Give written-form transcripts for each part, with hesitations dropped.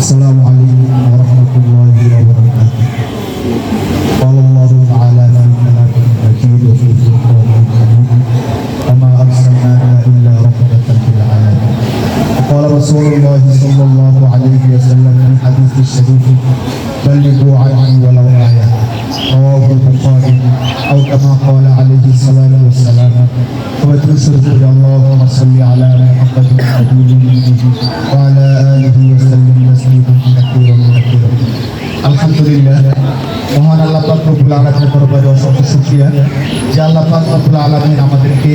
السلام عليكم ورحمة الله وبركاته. قال الله تعالى في كلامه المجيد وفي القرآن الكريم وما أرسلناك إلا رحمة للعالمين. وقال رسول الله صلى الله عليه وسلم في الحديث الشريف بلغوا عني ولو آية رواه البخاري أو كما قال عليه الصلاة والسلام. وتشرف اللهم صل على محمد النبي وعلى آله وسلم تسليما كثيرا كثيرا. আলহামদুলিল্লাহ, মহান আল্লাহ পাক রব্বুল আলামিনের দরবারে অসংখ্য শুকরিয়া যে আল্লাহ পাক রব্বুল আলামিন আমাদেরকে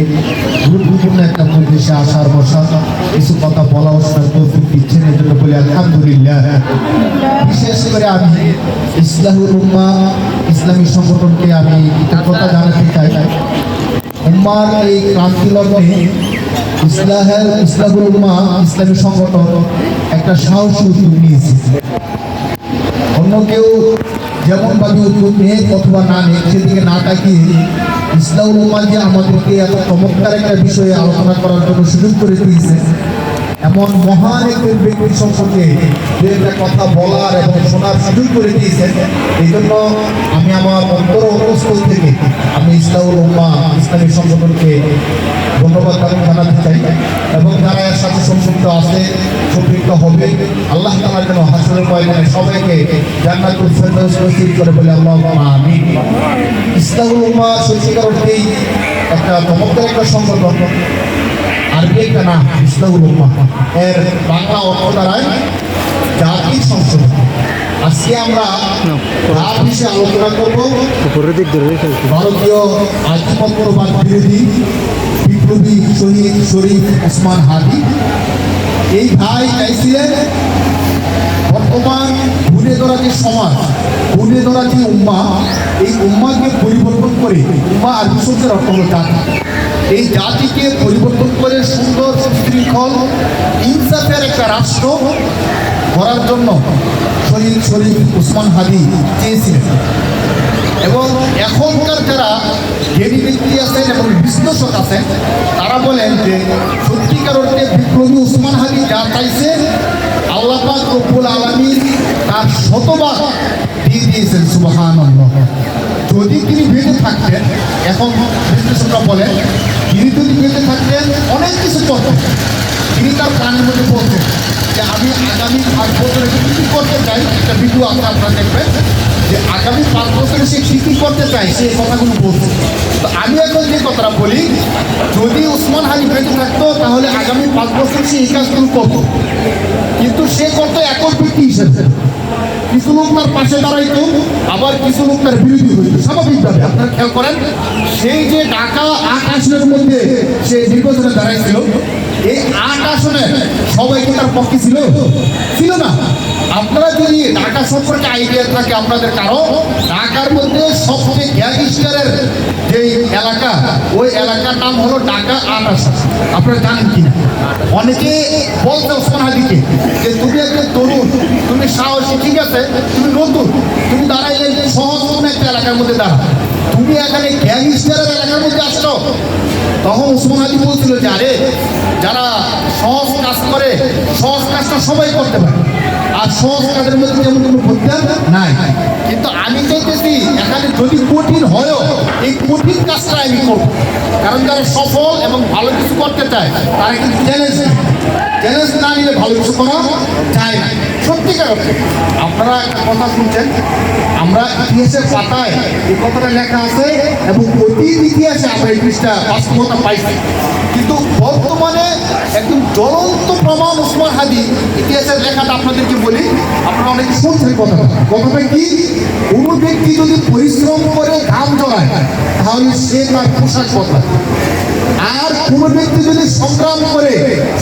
গুরুত্বপূর্ণ একটা পরিবেশে আসার বসা কিছু কথা বলা ও শোনার তৌফিক দিচ্ছেন, এর জন্য বলি আলহামদুলিল্লাহ। বিশেষ করে আমি ইসলাহুল উম্মাহ ইসলামী সংগঠনকে আমি কৃতজ্ঞতা জানাতে চাই। উম্মার এই ক্রান্তি লগ্নে ইসলাহুল উম্মাহ ইসলামী সংগঠন একটা সাহসী উদ্যোগ নিয়েছে। অন্য কেউ যেমনভাবে উদ্যোগ নেয় অথবা না নেয় সেদিকে না তাকিয়ে ইসলাহুল উম্মাহ যে আমাদেরকে এত চমৎকার একটা বিষয়ে আলোচনা করার জন্য সুযোগ করে দিয়েছে, এমন মহান একজন ব্যক্তির সম্পর্কে যে একটা কথা বলার এবং শোনার সুযোগ করে দিয়েছেন, এই জন্য আমি আমার অন্তর অন্তঃস্থল থেকে আমি ইসলাহুল উম্মাহ ইসলামী সংগঠনকে ধন্যবাদ জানাতে চাই। এবং যারা এর সাথে সম্পৃক্ত আছে, সম্পৃক্ত হবে, আল্লাহ তাআলা যেন হাসরের ময়দানে সবাইকে জান্নাতুল ফেরদাউস নসিব করে বলে আল্লাহুম্মা আমিন। ইসলাহুল উম্মাহ সত্যিকার অর্থেই একটা চমৎকার একটা সংগঠন। আরবি একটা নাম ইসলাহুল উম্মাহ, এর বাংলা অর্থ দাঁড়ায় জাতির সংশোধন। আজকে আমরা তার বিষয়ে আলোচনা করব। ভারতীয় আধিপত্যবাদ বিরোধী বিপ্লবী শহীদ শরীফ ওসমান হাদি, এই ভাই চাইছিলেন বর্তমান ঘুরে ধরা যে সমাজ, ঘুরে ধরা যে উম্মাহ, এই উম্মাহকে পরিবর্তন করে, উম্মাহ আরবি শব্দের অর্থ হলো জাতি, এই জাতিকে পরিবর্তন করে সুন্দর সুশৃঙ্খল ইনসাফের একটা রাষ্ট্র করার জন্য শহীদ শরীফ ওসমান হাদি চেয়েছিলেন। এবং এখনকার যারা জ্ঞানী ব্যক্তি আছেন এবং বিশ্লেষক আছেন, তারা বলেন যে সত্যিকার অর্থে বিপ্লবী ওসমান হাদি যা চাইছে আল্লাহ পাক রব্বুল আলামিন তার শতভাগ দিয়ে দিয়েছেন। সুবহানাল্লাহ। যদি তিনি বেঁচে থাকতেন, এখন বিশ্লেষকরা বলেন তিনি যদি বেঁচে থাকতেন অনেক কিছু করতেন। তিনি তার প্রাণের মধ্যে বলতেন যে আমি আগামী 5 বছরে কী করতে চাই, একটা ভিডিও আছে আপনারা দেখবেন যে আগামী 5 বছরে সে কী করতে চায়, সেই কথাগুলো বলছে। তো আমি এখন যে কথাটা বলি, যদি ওসমান হাদি বেঁচে থাকতো তাহলে আগামী 5 বছর সে এই কাজগুলো করতো, কিন্তু সে করতো একক ব্যক্তি হিসেবে। কিছু লোক তার পাশে দাঁড়াইতো, আবার কিছু লোক তার বিরোধী হইত। স্বাভাবিকভাবে আপনারা খেয়াল করেন, সেই যে ঢাকা 8 আসনের মধ্যে সে নির্বাচনে দাঁড়াইছিল, এই 8 আসনে সবাই কি তার পক্ষে ছিল? ছিল না। আপনারা যদি ঢাকা সম্পর্কে আইডিয়া থাকে আপনাদের কারো, ঢাকার মধ্যে সবচেয়ে গ্যাংস্টারের যে এলাকা, ওই এলাকার নাম হলো ঢাকা 8 আসন। আপনারা জানেন কিনা? অনেকে বলছে ওসমান হাদিকে যে তুমি একটা তরুণ, তুমি সাহসী, ঠিক আছে, তুমি নতুন, তুমি দাঁড়াইলে সহজ কোনো একটা এলাকার মধ্যে দাঁড়া, তুমি এখানে গ্যাংস্টারের এলাকার মধ্যে আসছো। তখন ওসমান হাদি বলছিল যে আরে যারা সহজ কাজ করে, সহজ কাজটা সবাই করতে পারে, আর সহজ কাজের মধ্যে যেমন কোনো প্রত্যাহার নাই। কিন্তু আমি চাইতেছি এখানে যদি কঠিন হয়ও, এই কঠিন কাজটা আমি করব, কারণ যারা সফল এবং ভালো কিছু করতে চায় তারা কিন্তু চ্যালেঞ্জ না নিলে ভালো কিছু করা যায় না। সত্যিকার অর্থে আপনারা একটা কথা শুনছেন, আমরা ইতিহাসের পাতায় এই কথাটা লেখা আছে এবং অতীত ইতিহাসে আমরা এই জিনিসটা বাস্তবতা পাইছি। কিন্তু বর্তমানে একদম জ্বলন্ত প্রমাণ ওসমান হাদি ইতিহাসের লেখাটা আপনাদেরকে বলি, আপনারা অনেকে শুনছেন কথাটা কি, কোনো ব্যক্তি যদি পরিশ্রম করে ঘাম জড়ায় তাহলে সে তার পোশাক বদলায়, আর কোনো ব্যক্তি যদি সংগ্রাম করে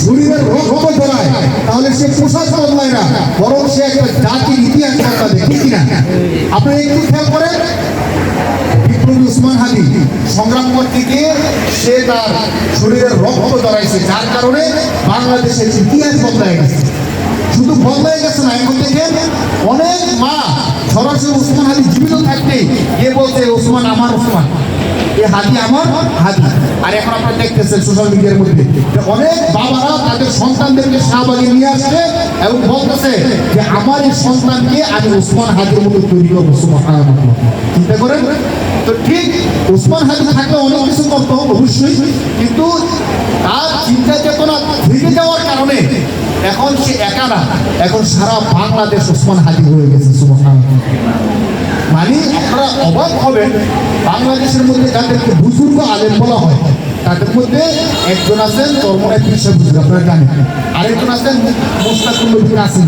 শরীরের রক্ত জড়ায় তাহলে সে পোশাক বদলায় না, বরং সে একটা জাতির ইতিহাস বদলাবে। ঠিক কিনা? আপনারা একটু খেয়াল করেন, বিপ্লবী ওসমান হাদি সংগ্রাম করতে গিয়ে সে তার শরীরের রক্ত জড়াইছে, যার কারণে বাংলাদেশের ইতিহাস বদলায় গেছে। শুধু বদলায় গেছে না, এখন দেখেন অনেক মা সরাসরি ওসমান হাদি জীবিত থাকতে গিয়ে বলছে ওসমান আমার ওসমান, এই হাদি আমার হাদি। আর এখন আপনারা দেখতেছেন সোশ্যাল মিডিয়ার মধ্যে অনেক বাবারা তাদের সন্তানদেরকে শাহবাগে নিয়ে আসছে এবং বলতেছে যে আমার এই সন্তানকে আমি ওসমান হাদির মতো তৈরি করবো। সুবহানাল্লাহ, চিন্তা করেন তো। ঠিক ওসমান হাদি থাকলে অনেক কিছু করতো অবশ্যই, কিন্তু তার চিন্তা চেতনা ভেঙে যাওয়ার কারণে এখন সে একা না, এখন সারা বাংলাদেশ ওসমান হাদি হয়ে গেছে। সুবহানাল্লাহ, মানে আপনারা অবাক হবেন, বাংলাদেশের মধ্যে যাদেরকে বুজুর্গ আলেম বলা হয় তাদের মধ্যে একজন আছেন চরমনায় পীর সাহেব হুজুর, আপনারা জানেন, আরেকজন আছেন মোস্তাকুল নবী কাসেম।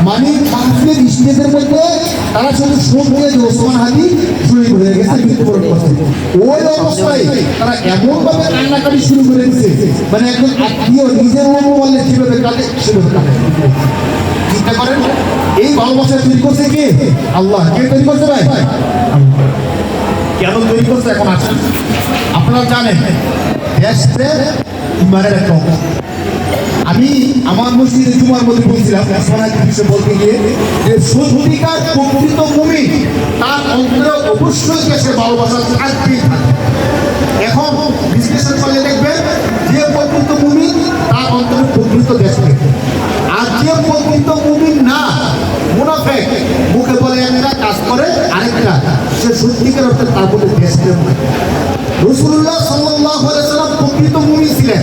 মানে মাহফিলের স্টেজের মধ্যে তারা শুধু শুনবে যে ওসমান হাদি শহীদ হয়ে গেছে, মৃত্যুবরণ করছে। ওই অবস্থায় তারা এমনভাবে কান্নাকাটি শুরু করে দিচ্ছে, মানে একজন আত্মীয় নিজের বললে কিভাবে কাটে সেভাবে কাটে। চিন্তা করেন, এই ভালোবাসা তৈরি করছে কে? আল্লাহ। কে তৈরি করছে ভাই? কেন তৈরি করছে এখন আসেন। আপনারা জানেন দেশপ্রেম ইমানের একটা অঙ্গ। আমি আমার মসজিদে জুমার মধ্যে বলছিলাম বিষয় বলতে গিয়ে যে সত্যিকার প্রকৃত মুমিন তার অন্তরে অবশ্যই দেশের ভালোবাসা থাকবেই থাকে। এখন বিশ্লেষণ করলে দেখবেন যে প্রকৃত মুমিন তার অন্তরে প্রকৃত দেশপ্রেম, আর যে প্রকৃত মুমিন না, মুনাফিক, মুখে বলে একটা কাজ করে আরেকটা, সে সত্যিকার অর্থে তার মধ্যে দেশপ্রেম নাই। রাসূলুল্লাহ সাল্লাল্লাহু আলাইহি সাল্লাম প্রকৃত মুমিন ছিলেন,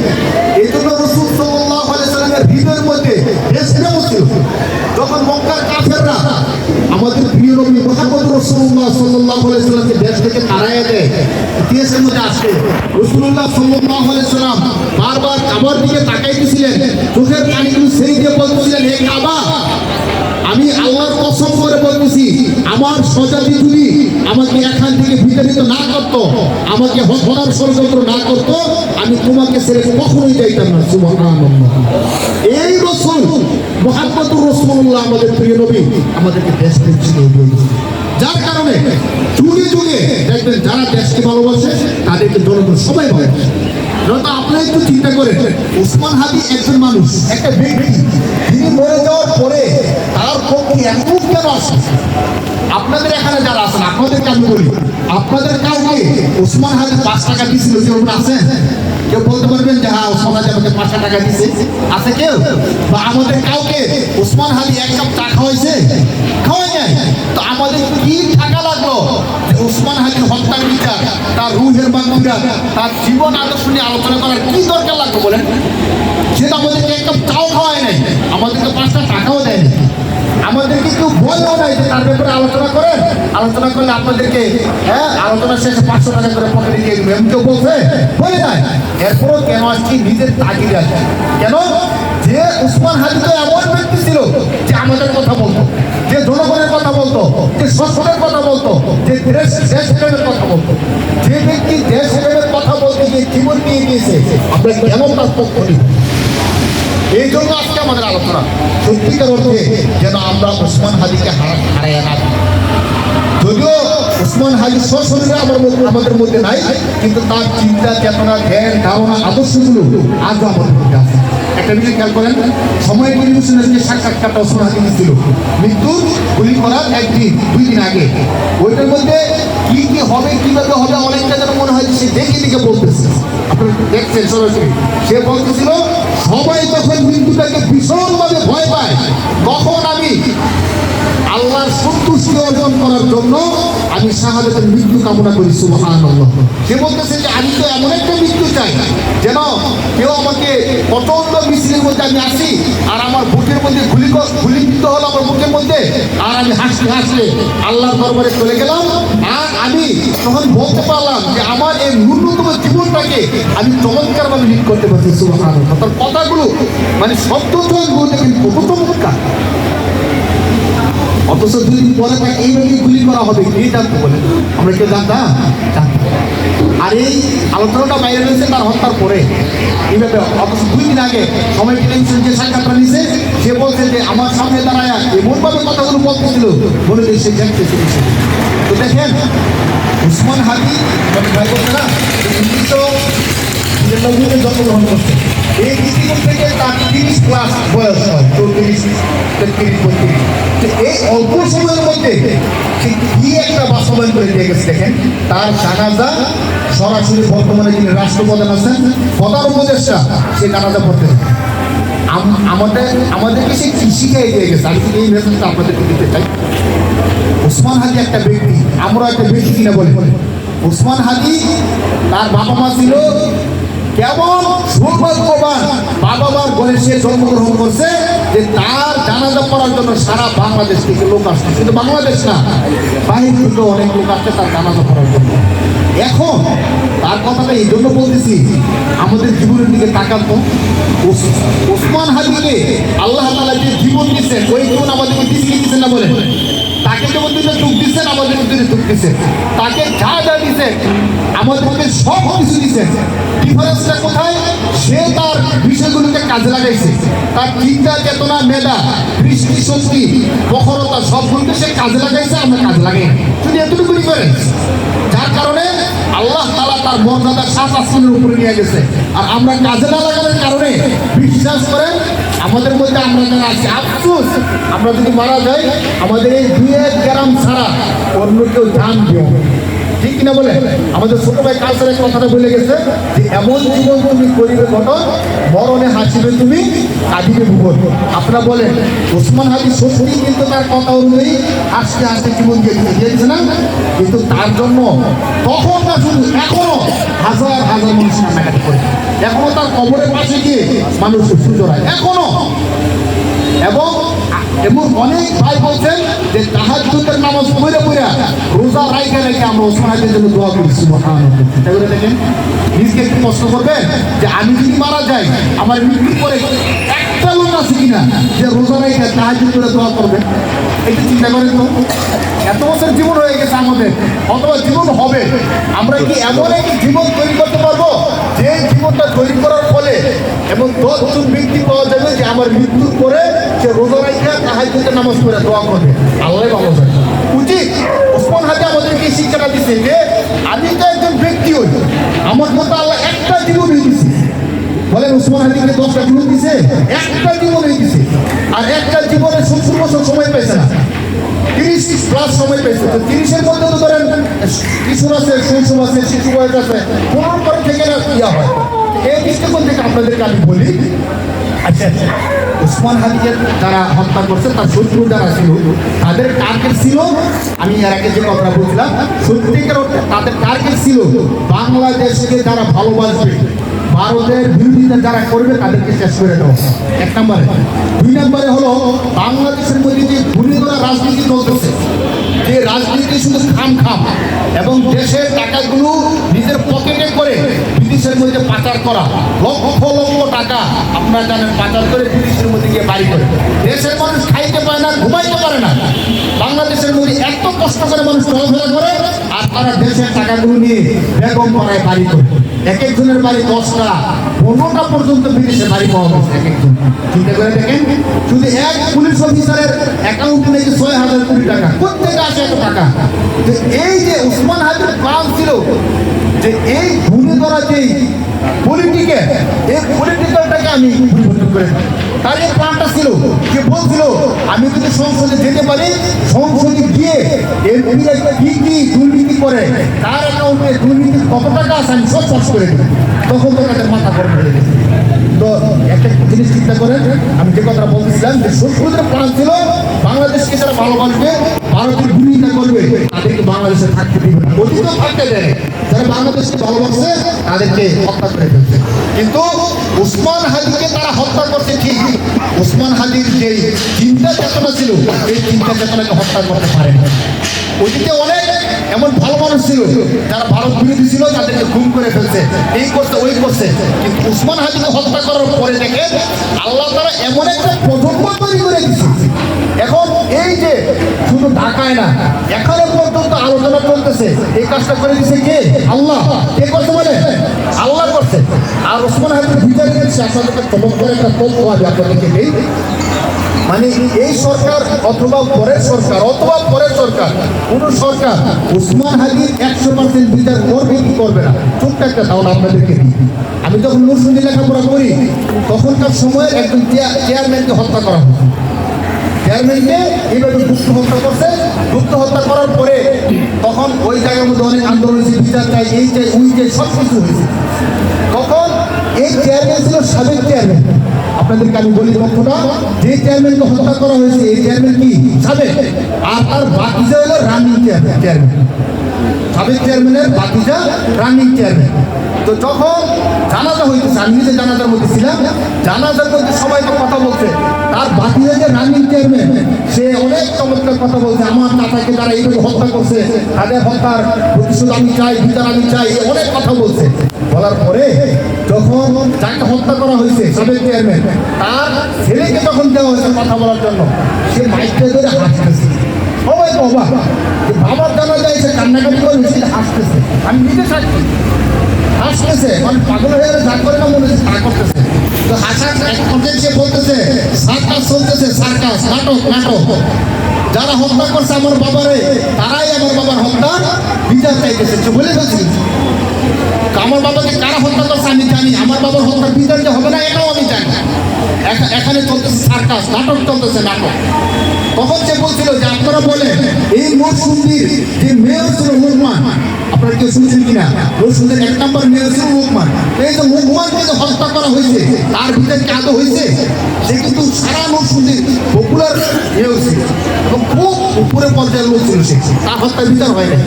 এই জন্য রাসূল সাল্লাল্লাহু আলাইহি সাল্লামের হৃদয়ের মধ্যে দেশপ্রেম ছিল। যখন মক্কার কাফেররা আমাদের প্রিয় নবী মুহাম্মদ রাসূলুল্লাহ সাল্লাল্লাহু আলাইহি সাল্লামকে দেশ থেকে তাড়াইয়া দেয়, ইতিহাসের মধ্যে আসে রাসূলুল্লাহ সাল্লাল্লাহু আলাইহি সাল্লাম বারবার কাবার দিকে তাকাইতেছিলেন, চোখের পানিগুলো ছেড়ে দিয়ে বলতেছিলেন, হে কাবা, আমি আল্লাহর কসম করে বলতেছি, আমার স্বজাতি যদি আমাকে এখান থেকে বিতাড়িত না করতো, আমাকে হত্যার ষড়যন্ত্র না করতো, আমি তোমাকে ছেড়ে কখনোই যাইতাম না। সুবহানাল্লাহ। এই রাসূল মুহাম্মদুর রাসূলুল্লাহ আমাদের প্রিয় নবী আমাদেরকে দেশপ্রেম শিখিয়ে দিয়েছেন, যার কারণে যুগে যুগে দেখবেন যারা দেশকে ভালোবাসে তাদেরকে জনগণ সবাই ভালোবাসে। নয়তো আপনারা একটু চিন্তা করেন, ওসমান হাদি একজন মানুষ, একটা ব্যক্তি, তিনি মরে যাওয়ার পরে তার পক্ষে এত কেন আসে? আপনাদের এখানে যারা আছেন, আপনাদেরকে আমি বলি, আপনাদের কাউকে ওসমান হাদি 5 টাকা দিয়েছিল কেউ আছেন? কেউ বলতে পারবেন যে হ্যাঁ ওসমান হাদি আমাকে 5 টাকা দিয়েছে? আছে কেউ? বা আমাদের কাউকে ওসমান হাদি 1 কাপ চা খাওয়াইছে? খাওয়াই নাই। তো আমাদের কি টাকা লাগলো যে ওসমান হাদির হত্যার বিচার, তার রুহের মাগফিরাত, তার জীবন আদর্শ নিয়ে আলোচনা করার কি দরকার লাগবে বলেন? সেটা আমাদেরকে 1 কাপ চাও খাওয়ায় নাই, আমাদেরকে 5টা টাকাও দেয়নি, আমাদেরকে কেউ বলেও নাই যে তার ব্যাপারে আলোচনা করেন, আলোচনা করলে আপনাদেরকে আলোচনা শেষে 500 টাকা করে পকেটে দিয়ে দেবে, কেউ বলছে? বলে নাই। এরপরও কেন আসছি? নিজের তাগিদে আসছে। কেন? যে ওসমান হাদি তো এমন ব্যক্তি ছিল যে আমাদের কথা বলতো, যে জনগণের কথা বলতো, যে শাসনের কথা বলতো, যে দেশপ্রেমের কথা বলতো। যে ব্যক্তি দেশপ্রেমের কথা বলতে গিয়ে জীবন দিয়ে দিয়েছে, আমরা কেন তার পক্ষ নিই? এই জন্য আজকে আমাদের আলোচনা সত্যিকার অর্থে যেন আমরা ওসমান হাদিকে হারাইয়া না। যদিও ওসমান হাদি সশরীরে আমাদের মধ্যে নাই, কিন্তু তার চিন্তা চেতনা, জ্ঞান, ধারণা, আদর্শগুলো আজও আমাদের মধ্যে আছে। একটা বিষয় খেয়াল করেন, সময় টেলিভিশনের যে সাক্ষাৎকারটা ওসমান হাদি ছিল মৃত্যুর গুলি করার 1 দিন 2 দিন আগে, ওইটার মধ্যে কি কি হবে, কিভাবে হবে, অনেকটা যেন মনে হয় সে দেখে দেখে বলতেছে। আপনারা দেখছেন সরাসরি সে বলতেছিল, সবাই যখন মৃত্যুটাকে ভীষণভাবে ভয় পায়, তখন আমি আল্লাহর সন্তুষ্টি অর্জন করার জন্য আমি শাহাদাতের মৃত্যু কামনা করি। সুবহানাল্লাহ। সে বলতেছে যে আমি তো এমন একটা মৃত্যু চাই যেন কেউ আমাকে প্রচন্ড মিছিলের মধ্যে আমি আসি আর আমার বুকের মধ্যে গুলিবিদ্ধ হলো আমার বুকের মধ্যে, আর আমি হাসতে হাসতে আল্লাহর দরবারে চলে গেলাম, আর আমি তখন বলতে পারলাম যে আমার এই ন্যূনতম জীবনটাকে আমি চমৎকারভাবে লিড করতে পারছি। সুবহানাল্লাহ। তার কথাগুলো মানে শব্দ চয়নগুলো কিন্তু কত চমৎকার, অথচ 2 দিন পরে তাকে এইভাবে গুলি করা হবে, কে জানতে বলে? আমরা কেউ জানতাম? আর এই আলোচনাটা বাইরে রয়েছে তার হত্যার পরে এইভাবে, অথচ 2 দিন আগে সময় টেলিভিশন যে সাক্ষাৎকার নিছে সে বলছে যে আমার সামনে দাঁড়ায় এমনভাবে কথাগুলো বলতেছিল বলে যে সে জানতেছিল। তো দেখেন ওসমান হাদি ভাই বলছে না 1999 জন্মগ্রহণ করছে, এই পৃথিবী থেকে তার 30 ক্লাস বয়স হয়, 34, 33, 35। তো এই অল্প সময়ের মধ্যে সে কি একটা বাস্তবায়ন করে দিয়ে গেছে। দেখেন তার জানাজা সরাসরি বর্তমানে যিনি রাষ্ট্রপ্রধান আছেন, প্রধান উপদেষ্টা, সে জানাজা পড়তে আমাদেরকে সে কি শিখিয়ে দিয়ে গেছে। আমি এই মেসেজটা আপনাদেরকে দিতে চাই। ওসমান হাদি একটা ব্যক্তি, আমরা একটা ব্যক্তি কিনা বলে। ওসমান হাদি তার বাবা মা ছিল কেমন সৌভাগ্যবান বাবা মার বলে সে জন্মগ্রহণ করছে যে তার জানাজা পড়ার জন্য সারা বাংলাদেশ থেকে লোক আসছে। শুধু বাংলাদেশ না, বাহির থেকে অনেক লোক আসছে তার জানাজা পড়ার জন্য। এখন তার কথাটা এই জন্য বলতেছি, আমাদের জীবনের দিকে তাকান তো। ওসমান হাদিকে আল্লাহ তাআলা যে জীবন দিচ্ছেন, ওই জীবন আমাদেরকে দিচ্ছেন না বলে। তাকে যেমন দুটো চোখ দিচ্ছেন, আমাদের দুটো চোখ দিচ্ছেন। তাকে যা যা দিচ্ছেন আমাদেরকে সব কিছু দিচ্ছেন। ডিফারেন্সটা কোথায়? সে তার বিষয়গুলোকে কাজে লাগাইছে। তার চিন্তা, চেতনা, মেধা, দৃষ্টি শক্তি, প্রখরতা সবগুলোকে সে কাজে লাগাইছে, আমরা কাজে লাগাই। শুধু এতটুকু ডিফারেন্স, যার কারণে আল্লাহ তাআলা তার মর্যাদা 7 আসমানের উপরে নিয়ে গেছে। আর আমরা কাজে না লাগানোর কারণে বিশ্বাস করেন আমাদের মধ্যে আমরা যারা আছি, আফসোস আমরা যদি মারা যাই আমাদের এই 2-1 গ্রাম ছাড়া অন্য কেউ জান দিও, ঠিক কিনা বলে? আমাদের ছোট ভাই কালচারের কথাটা বলে গেছে যে এমন জীবন তুমি করিবে গঠন, মরণে হাসিবে তুমি, কাঁদিবে ভুবন। আপনারা বলেন ওসমান হাদি সত্যি কিন্তু তার কথা অনুযায়ী আস্তে আস্তে জীবন দিয়েছে না? কিন্তু তার জন্য তখন না, শুধু এখনো হাজার হাজার মানুষ কান্নাকাটি করে। এখনো তার কবরের পাশে গিয়ে মানুষ জড়ায় এখনো। এবং অনেক ভাই বলছেন যে তাহাজ্জুদের নামাজ পড়ে রোজা রাইখে রেখে আমরা ওসমান হাদির জন্য দোয়া করি। সুবহানাল্লাহ। তাহলে দেখেন নিজকে একটু কষ্ট করবেন যে আমি যদি মারা যাই আমার মৃত্যুর পরে একটা লোক আছে কিনা যে রোজা রাইখে তাহাজ্জুদ করে দোয়া করবে? একটু চিন্তা করেন তো। এত বছর জীবন হয়ে গেছে আমাদের, অথবা জীবন হবে, আমরা কি এমন একটি জীবন তৈরি করতে পারবো যে জীবনটা তৈরি করার ফলে এবং 10 জন ব্যক্তি পাওয়া যাবে যে আমার মৃত্যুর পরে সে রোজা রাইখে তাহাজ্জুদের নামাজ পড়ে দোয়া করবে? আল্লাহ ভালো জানে। উচিত ওসমান হাদি আমাদেরকে শিক্ষাটা দিচ্ছে যে আমি তো একজন ব্যক্তি হই, আমার মতো আল্লাহ একটা জীবনই দিচ্ছে। বলেন ওসমান হাদিকে 10টা জীবন দিছে? একটা জীবনই দিছে। আর একটা জীবনে 70 বছর সময় পেয়েছে না, 30+ সময় পেয়েছে। তো 30-এর মধ্যে তো ধরেন কিশোর আছে, শৈশব আছে, শিশু বয়স আছে, কোন পরে থেকে না ইয়া হয়। এই দৃষ্টিকোণ থেকে আপনাদেরকে আমি বলি, আচ্ছা ওসমান হাদিকে যারা হত্যা করছে তার শত্রু যারা ছিল তাদের টার্গেট ছিল, আমি এর আগে যে কথা বলছিলাম, সত্যিকার তাদের টার্গেট ছিল বাংলাদেশকে যারা ভালোবাসবে, ভারতের বিরোধিতা যারা করবে তাদেরকে শেষ করে দেওয়া, 1 নম্বরে। 2 নম্বরে হলো বাংলাদেশের মধ্যে যে ঘুরিধরা রাজনীতি চলতেছে, যে রাজনীতি শুধু খাম এবং দেশের টাকাগুলো নিজের পকেটে করে বিদেশের মধ্যে পাচার করা, লক্ষ লক্ষ টাকা আপনারা জানেন পাচার করে বিদেশের মধ্যে গিয়ে বাড়ি করে। দেশের মানুষ খাইতে পারে না, ঘুমাইতে পারে না। বাংলাদেশের মধ্যে এত কষ্ট করে মানুষ চলাফেরা করে, আর তারা দেশের টাকাগুলো নিয়ে বেগম পাড়ায় বাড়ি করে। এক একজনের বাড়ি 10টা 15টা পর্যন্ত বিদেশে বাড়ি পাওয়া যাচ্ছে এক একজন। চিন্তা করে দেখেন, শুধু এক পুলিশ অফিসারের অ্যাকাউন্টে নাকি 6,000 কোটি টাকা। কোথেকে আসে এত টাকা? এই যে ওসমান হাদির প্ল্যান ছিল যে এই ভুলে ধরা যে পলিটিক্যাল, এই পলিটিক্যালটাকে আমি পরিবর্তন করে দিই। তার এই প্ল্যানটা ছিল যে বলছিল আমি যদি সংসদে যেতে পারি, সংসদে গিয়ে এমপিরা কি কি দুর্নীতি করে, তার অ্যাকাউন্টে দুর্নীতি কত টাকা আছে আমি সব চাষ করে দিই। তখন তো তাদের মাথা গরম হয়ে গেছে। তো একটা জিনিস চিন্তা করেন, আমি যে কথা বলতেছিলাম যে শত্রুদের প্ল্যান ছিল বাংলাদেশকে যারা ভালোবাসবে, ভারতের বিরোধিতা করবে, তাদেরকে বাংলাদেশে থাকতে দিবে না, অতীতেও থাকতে দেয়। যারা বাংলাদেশকে ভালোবাসে তাদেরকে হত্যা করে ফেলছে। কিন্তু ওসমান হাদিকে তারা হত্যা করছে ঠিক, ওসমান হাদির যে চিন্তা চেতনা ছিল এই চিন্তা চেতনাকে হত্যা করতে পারে না। অতীতে অনেক এমন ভালো মানুষ ছিল যারা ভারত বিরোধী ছিল, তাদেরকে খুন করে ফেলছে, এই করছে ওই করছে। কিন্তু ওসমান হাদিকে হত্যা করার পরে দেখে আল্লাহ তারা এমন একটা প্রজন্ম তৈরি করে দিচ্ছে। এখন এই যে শুধু ঢাকায় না, এখনো পর্যন্ত আলোচনা চলতেছে, এই কাজটা করে দিচ্ছে কে? আল্লাহ। কে করছে বলে? আল্লাহ করছে। আর ওসমান হাদির বিচারে দিচ্ছে। আপনাদেরকে চমৎকার একটা তথ্য হবে আপনাদেরকে নেই, মানে এই সরকার অথবা পরের সরকার কোন সরকার ওসমান হাদির 100% বিচার করবে কি করবে না, ছোট্ট একটা ধারণা আপনাদেরকে দিই। আমি যখন নরসিংদী লেখাপড়া করি তখনকার সময় একজন চেয়ারম্যানকে হত্যা করা হয়েছে। চেয়ারম্যানকে এইভাবে গুপ্ত হত্যা করছে। গুপ্ত হত্যা করার পরে তখন ওই জায়গার মধ্যে অনেক আন্দোলন হয়েছে, বিচার চাই, এই চাই, ওই চাই, সব কিছু হয়েছে। তখন এই চেয়ারম্যান ছিল সাবেক চেয়ারম্যান। আপনাদেরকে আমি বলি তথ্যটা, যে চেয়ারম্যানকে হত্যা করা হয়েছে এই চেয়ারম্যান কি সাবেক, আর তার বাকিজা হলো রানিং চেয়ারম্যান। সাবেক চেয়ারম্যানের বাকিজা রানিং চেয়ারম্যান। তো যখন জানাজা হইতেছে, আমি নিজে জানাজার মধ্যে ছিলাম, জানাজার মধ্যে সবাই তো কথা বলছে, তার বাকিজা যে রানিং চেয়ারম্যান সে অনেক চমৎকার কথা বলছে। আমার চাচাকে যারা এইভাবে হত্যা করছে তাদের হত্যার প্রতিশোধ আমি চাই, বিচার আমি চাই, অনেক কথা বলছে। বলার পরে যখন যাকে হত্যা করা হয়েছে সাবেক চেয়ারম্যান, তার ছেলেকে যখন দেওয়া হয়েছে কথা বলার জন্য, সে মাইকটা ধরে হাসতেছে। সবাই তো অবাক, বাবার জানা যায় সে কান্নাকাটি করে বেশি হাসতেছে। আমি নিজে সাক্ষী, হাসতেছে, মানে পাগল হয়ে গেলে যা করে না মনে হচ্ছে তা করতেছে। তো হাসার এক পর্যায়ে সে বলতেছে সার্কাস চলতেছে, সার্কাস, নাটক নাটক। যারা হত্যা করছে আমার বাবারে তারাই আমার বাবার হত্যা বিচার চাইতেছে। বলে ফেলছি আমার বাবাকে কারা হত্যা করছে আমি জানি, আমার বাবার হত্যার বিচার যে হবে না এটাও আমি জানি। এখানে চলতেছে সার্কাস, নাটক চলতেছে, নাটক। তখন সে বলছিল যে আপনারা বলেন এই মরসুন্দির যে মেয়র ছিল লোকমান, আপনারা কেউ শুনছেন কিনা? মরসুন্দির 1 নম্বর মেয়র ছিল লোকমান। এই যে লোকমানকে যে হত্যা করা হয়েছে তার বিচার কি আদৌ হয়েছে? সে কিন্তু সারা মরসুন্দির পপুলার মেয়র ছিল এবং খুব উপরে পর্যায়ের লোক ছিল, সে তার হত্যার বিচার হয় না।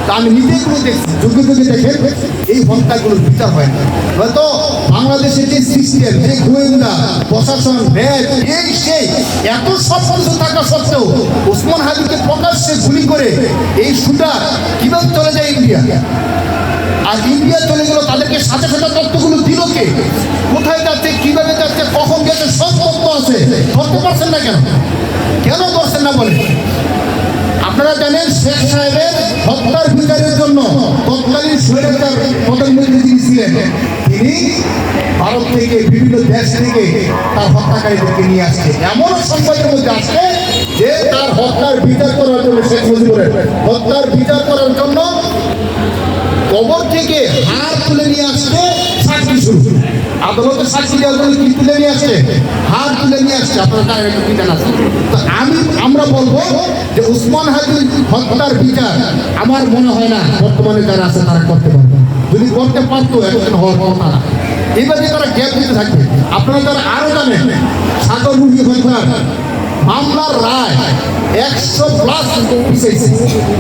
তা আমি নিজেগুলো দেখছি, যুগে যুগে দেখেন এই হত্যাগুলোর বিচার হয় না। হয়তো বাংলাদেশের যে সিস্টেম, যে গোয়েন্দা প্রশাসন, র্যাব, এই সেই এত সব কিছু থাকা সত্ত্বেও ওসমান হাদিকে প্রকাশ্যে গুলি করে এই শুটার কিভাবে চলে যায় ইন্ডিয়া, আর ইন্ডিয়া চলে গেল, তাদেরকে সাথে সাথে তথ্যগুলো দিল কে, কোথায় যাচ্ছে, কিভাবে যাচ্ছে, কখন গেছে, সব তথ্য আছে। ধরতে পারছেন না কেন? কেন করছেন না বলে? আপনারা জানেন শেখ সাহেবের হত্যার বিচারের জন্য তৎকালীন স্বৈরাচার প্রধানমন্ত্রী যিনি ছিলেন, তিনি ভারত থেকে বিভিন্ন দেশ থেকে তার হত্যাকারীদেরকে নিয়ে আসছে। এমন সংবাদের মধ্যে আসছে যে তার হত্যার বিচার করার জন্য, শেখ মুজিবুরের হত্যার বিচার করার জন্য কবর থেকে হাড় তুলে নিয়ে আসছে সাক্ষী শুরু। আদালতে সাক্ষী দেওয়ার জন্য কি তুলে নিয়ে আসছে? হাড় তুলে নিয়ে আসছে। আপনারা তার একটু বিচার আছে। তো আমরা বলবো যে ওসমান হাদির হত্যার বিচার আমার মনে হয় না বর্তমানে যারা আছে তারা করতে পারবে। যদি করতে পারতো এখন হওয়ার কথা না। এইভাবে তারা গ্যাপ দিতে থাকবে। আপনারা যারা আরো জানেন সাগর রুহি হত্যার মামলার রায় 100+ পিছাইছে,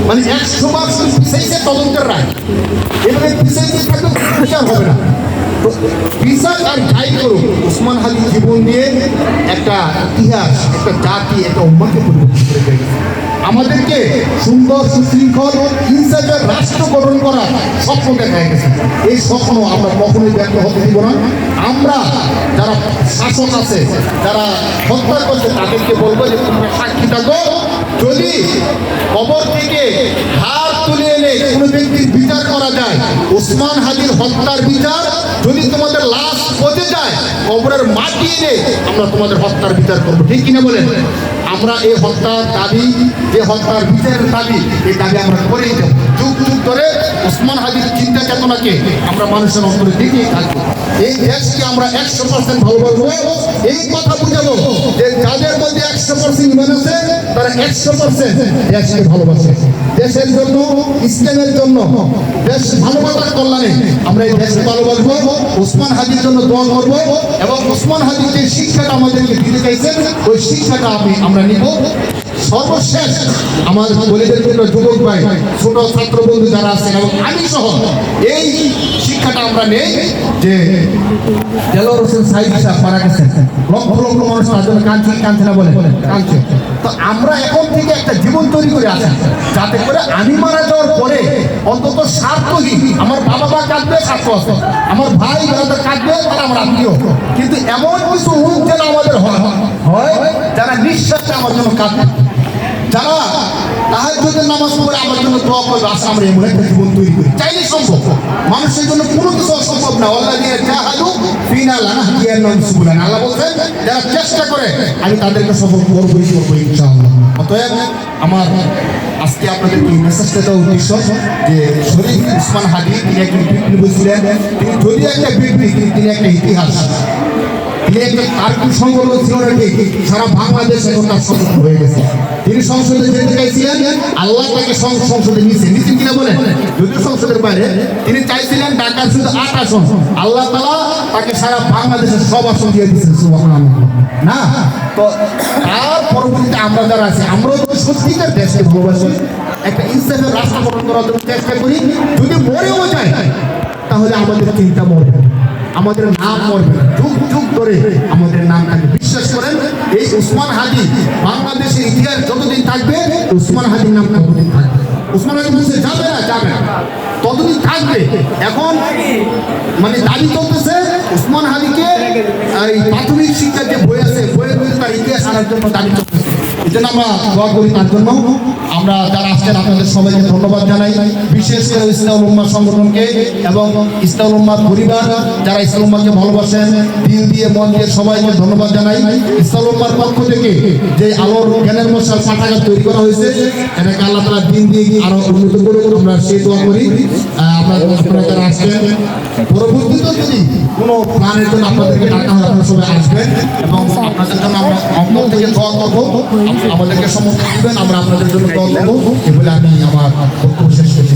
মানে 100 পিছাইছে তদন্তের রায়। এভাবে পিছাইতে থাকলে বিচার হবে না। বিচার আর যাই করুক, ওসমান হাদির জীবন নিয়ে একটা ইতিহাস, একটা জাতি, একটা উম্মাকে পরিবর্তন করে গেছে। আমাদেরকে সুন্দর সুশৃঙ্খল ইনসাফের রাষ্ট্র গঠন করার স্বপ্ন দেখা গেছে। এই স্বপ্ন আমরা কখনোই ব্যর্থ হতে দিব না। আমরা যারা শাসক আছে, যারা হত্যা করছে, তাদেরকে বলবো যে তোমরা সাক্ষী থাকো। যদি কবর থেকে হাত তুলে এনে কোনো ব্যক্তির বিচার করা যায়, ওসমান হাদির হত্যার বিচার, যদি তোমাদের লাশ পচে যায় কবরের মাটি এনে আমরা তোমাদের হত্যার বিচার করবো। ঠিক কিনা বলেন? আমরা এই হত্যার দাবি, যে হত্যার বিচারের দাবি, এই দাবি আমরা করেই দেব। যুগ যুগ ধরে ওসমান হাদির চিন্তা চেতনাকে আমরা মানুষের অন্তরে দেখেই থাকবো। এই দেশকে আমরা 100% ভালোবাসবো। এই কথা বুঝাবো যে যাদের মধ্যে 100% ইমান আছে তারা 100% দেশকে ভালোবাসে। দেশের জন্য, ইসলামের জন্য, দেশ ভালোবাসার কল্যাণে আমরা এই দেশকে ভালোবাসবো। ওসমান হাদির জন্য দোয়া করবো এবং ওসমান হাদির যে শিক্ষাটা আমাদেরকে দিতে চাইছেন ওই শিক্ষাটা আমরা নিব। সর্বশেষ আমার বলিদের জন্য যুবক ভাই, ছোট ছাত্র বন্ধু যারা আছেন এবং আমি সহ এই শিক্ষাটা আমরা নেই যে দেলোয়ার হোসেন সাইদ সাহেব মারা গেছেন, লক্ষ লক্ষ মানুষ তার জন্য কাঁদছে, কাঁদছে না বলে কাঁদছে। তো আমরা এখন থেকে একটা জীবন তৈরি করে আসি যাতে করে আমি মারা যাওয়ার পরে অন্তত স্বার্থহীন, আমার বাবা মা কাঁদবে, স্বার্থ আছে, আমার ভাই যারা কাঁদবে তারা আমার আত্মীয়, কিন্তু এমন কিছু রূপ যেন আমাদের হয় যারা নিঃশ্বাসে আমার জন্য কাঁদবে, যারা তাহাজ্জুদের নামাজ পড়ে আমার জন্য দোয়া করবে। আসলে আমরা এমন একটা জীবন তৈরি করি, চাইলে সম্ভব। মানুষের জন্য কোনো কিছু অসম্ভব না। আল্লাযীনা জাহাদু ফিনা লানাহদিয়ান্নাহুম সুবুলানা, আল্লাহ বলেন যারা চেষ্টা করে আমি তাদেরকে সফল করবো ইনশাআল্লাহ। অতএব আমার আজকে আপনাদেরকে এই মেসেজটা দেওয়ার উদ্দেশ্য যে শরীফ ওসমান হাদি তিনি একজন বিপ্লবী ছিলেন। তিনি যদি একটা বিপ্লবী, তিনি একটা ইতিহাস, তিনি একটা কার্টুন সংগঠন ছিল নাকি সারা বাংলাদেশ এখন তার সদস্য হয়ে গেছে। তিনি সংসদে যেতে চাইছিলেন, আল্লাহ তাকে সংসদে নিয়েছেন কিনা বলেন? যদিও সংসদের বাইরে তিনি চাইছিলেন ঢাকার শুধু 8 আসন, আল্লাহ তাআলা তাকে সারা বাংলাদেশের সব আসন দিয়ে দিয়েছেন। সুবহানাল্লাহ। না তো তার পরবর্তীতে আমরা যারা আছি, আমরাও যদি সত্যিকার দেশকে ভালোবাসি, একটা ইনসাফের রাষ্ট্র গঠন করার জন্য চেষ্টা করি, যদি মরেও যায় তাহলে আমাদের চিন্তা মরবে না, আমাদের নাম মরবে না, যুগ যুগ ধরে আমাদের নাম থাকবে। বিশ্বাস করেন, এই ওসমান হাদি বাংলাদেশের ইতিহাস যতদিন থাকবে, ওসমান হাদির নাম ততদিন থাকবে। ওসমান হাদি বলছে যাবে না, যাবে না, ততদিন থাকবে। এখন মানে দাবি চলতেছে ওসমান হাদিকে এই প্রাথমিক শিক্ষার যে বই আছে, বইয়ের মধ্যে তার ইতিহাস আনার জন্য দাবি চলতেছে। এই জন্য আমরা দোয়া করি তার জন্য। আমরা যারা আসছেন আপনাদের সবাইকে ধন্যবাদ জানাই, বিশেষ করে ইসলাহুল উম্মাহ সংগঠনকে এবং ইসলাহুল উম্মাহ পরিবার, যারা ইসলাহুল উম্মাহকে ভালোবাসেন দিল দিয়ে মন দিয়ে সবাইকে ধন্যবাদ জানাই। ইসলাহুল উম্মাহর পক্ষ থেকে যে আলোর জ্ঞানের মশাল পাঠাগার তৈরি করা হয়েছে, এটাকে আল্লাহ তাআলা দিন দিয়ে আরো উন্নত করুন, আমরা সেই দোয়া করি। আপনারা যারা আসছেন, পরবর্তীতে যদি কোনো প্ল্যানের জন্য আপনাদেরকে ডাকা হয়, আপনারা সবাই আসবেন এবং আপনাদের জন্য আমরা অন্তর থেকে দোয়া করবো, আমাদেরকে সমর্থন দিবেন, আমরা আপনাদের জন্য দোয়া করবো। এ বলে আমি আমার বক্তব্য শেষ করছি।